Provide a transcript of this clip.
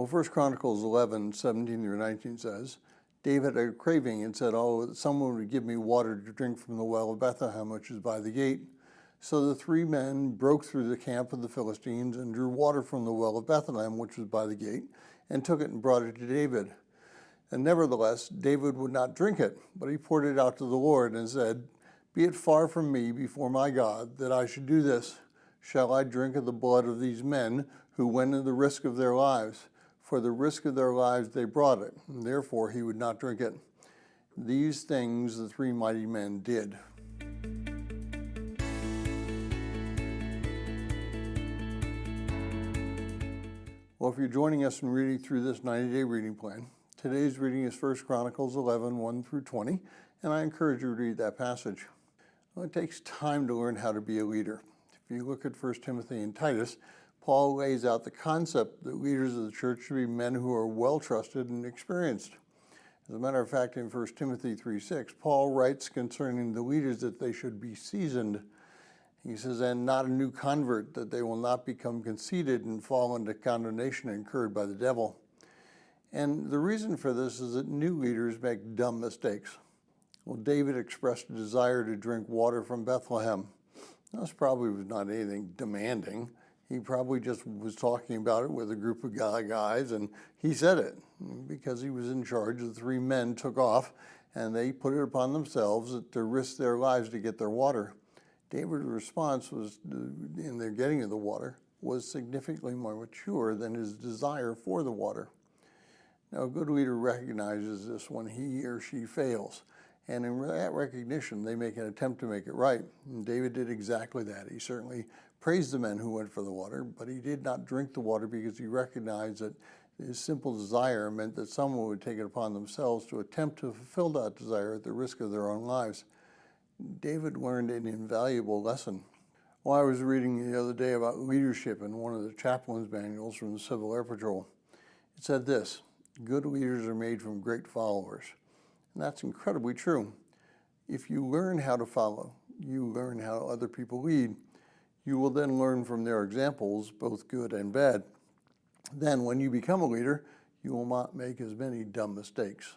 Well, 1 Chronicles 11:17-19 says, David had a craving and said, "Oh, someone would give me water to drink from the well of Bethlehem, which is by the gate." So the three men broke through the camp of the Philistines and drew water from the well of Bethlehem, which was by the gate, and took it and brought it to David. And nevertheless, David would not drink it, but he poured it out to the Lord and said, "Be it far from me before my God that I should do this. Shall I drink of the blood of these men who went in the risk of their lives? For the risk of their lives they brought it, and therefore he would not drink it." These things the three mighty men did. Well, if you're joining us in reading through this 90-day reading plan, today's reading is 1 Chronicles 11:1-20, and I encourage you to read that passage. Well, it takes time to learn how to be a leader. If you look at 1 Timothy and Titus, Paul lays out the concept that leaders of the church should be men who are well-trusted and experienced. As a matter of fact, in 1 Timothy 3:6, Paul writes concerning the leaders that they should be seasoned. He says, "And not a new convert, that they will not become conceited and fall into condemnation incurred by the devil." And the reason for this is that new leaders make dumb mistakes. Well, David expressed a desire to drink water from Bethlehem. This probably was not anything demanding. He probably just was talking about it with a group of guys, and he said it because he was in charge. The three men took off, and they put it upon themselves to risk their lives to get their water. David's response was, in their getting of the water, was significantly more mature than his desire for the water. Now, a good leader recognizes this when he or she fails. And in that recognition, they make an attempt to make it right. And David did exactly that. He certainly praised the men who went for the water, but he did not drink the water because he recognized that his simple desire meant that someone would take it upon themselves to attempt to fulfill that desire at the risk of their own lives. David learned an invaluable lesson. Well, I was reading the other day about leadership in one of the chaplain's manuals from the Civil Air Patrol. It said this: "Good leaders are made from great followers." And that's incredibly true. If you learn how to follow, you learn how other people lead. You will then learn from their examples, both good and bad. Then when you become a leader, you will not make as many dumb mistakes.